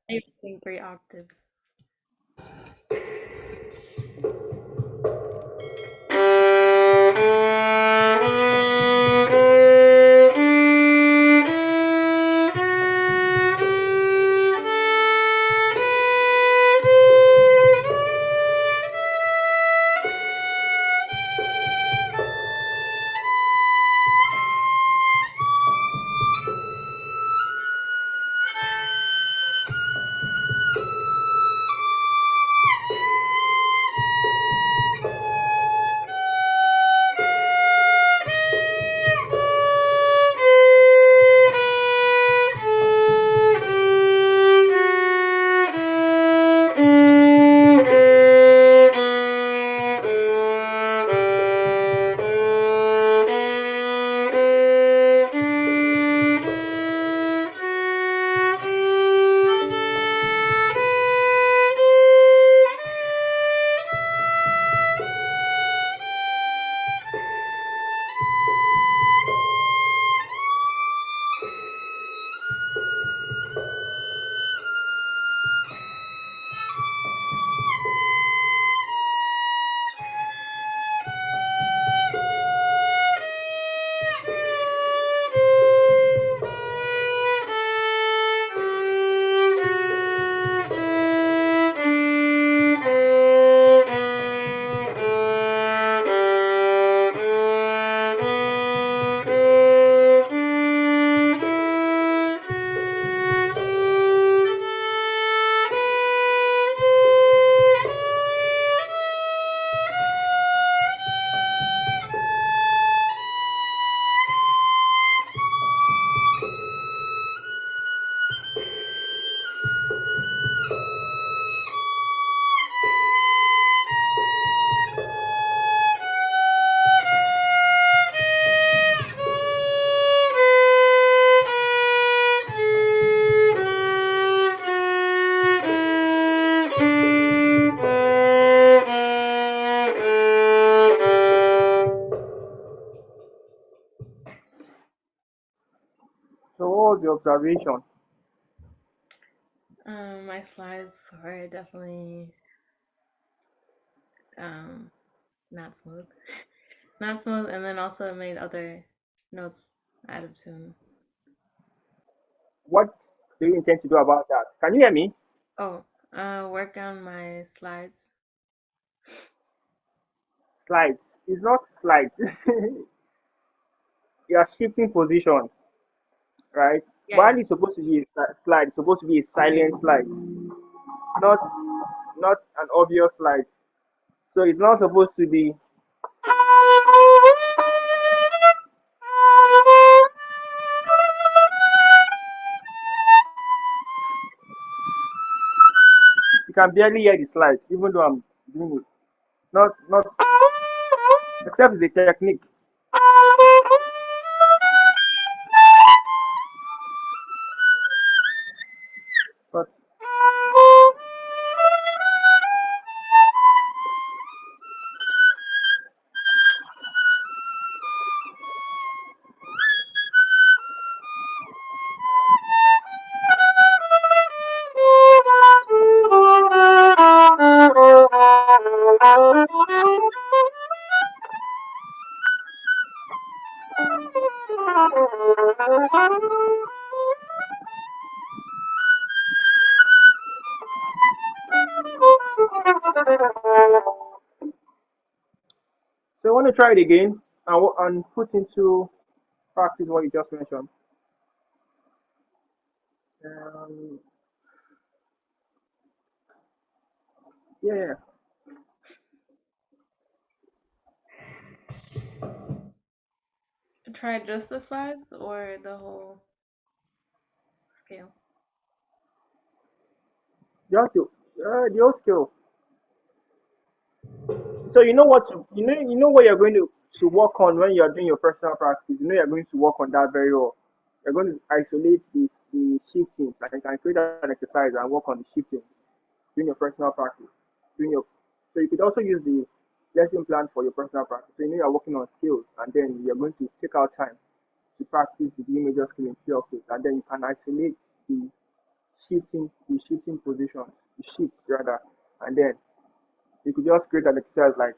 I think 3 octaves. So what was the observation? My slides were definitely um not smooth. Not smooth, and then also made other notes out of tune. What do you intend to do about that? Can you hear me? Oh, work on my slides. Slides. It's not slides. You are shifting position, right? Yeah, yeah. While it's supposed to be a slide, it's supposed to be a silent slide, not not an obvious slide. So it's not supposed to be. You can barely hear the slide, even though I'm doing it. Not except the technique. But so I want to try it again and put into practice what you just mentioned. Um, yeah, yeah. Try just the slides or the whole scale. The old skill. So you know what you know what you're going to work on when you're doing your personal practice. You know you're going to work on that very well. You're going to isolate the shifting. Like you can create an exercise and work on the shifting during your personal practice. During your so you could also use the lesson plan for your personal practice. So you know you're working on skills and then you're going to take out time to practice the D major skill in few of it, and then you can isolate the shifting positions, the shift rather, and then you could just create an exercise like.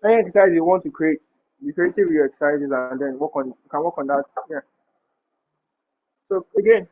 Any exercise you want to create, be creative with your exercises and then you can work on that. Yeah. So again,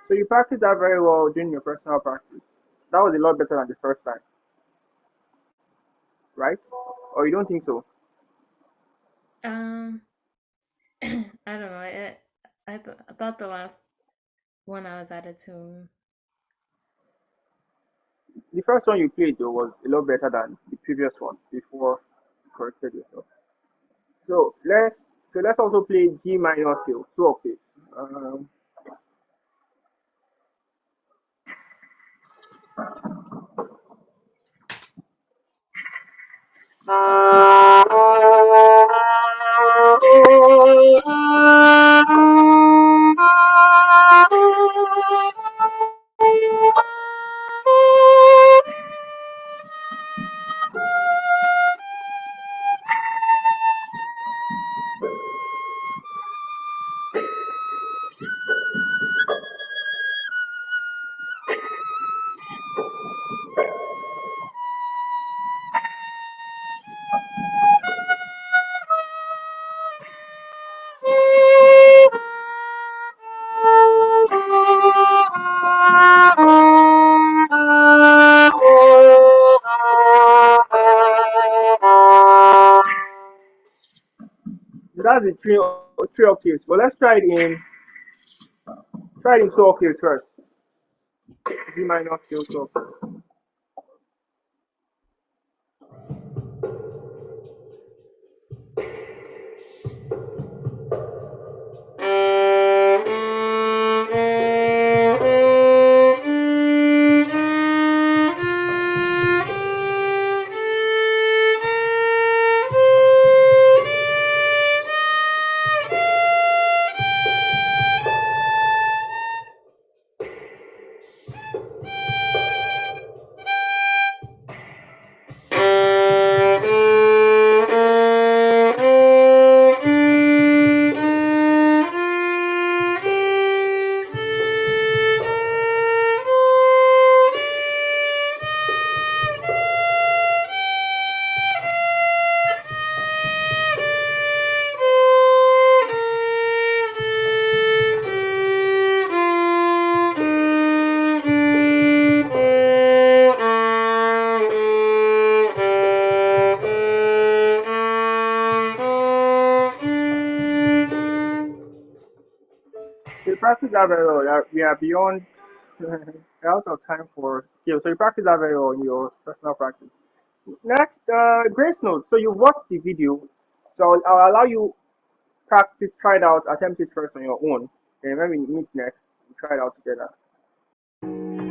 so you practiced that very well during your personal practice. That was a lot better than the first time, right? Or you don't think so? Um, I don't know. I thought the last one I was at it too. The first one you played though was a lot better than the previous one before you corrected yourself. So let's also play G minor scale, two octaves. Um, that's the three octaves. But let's try it in two octaves first. G minor scale two octaves. practice that very well. We are beyond we're out of time for skills. So you practice that very well in your personal practice. Next, grace notes. So you watched the video. So I'll allow you practice, try it out, attempt it first on your own. And when we meet next, we try it out together.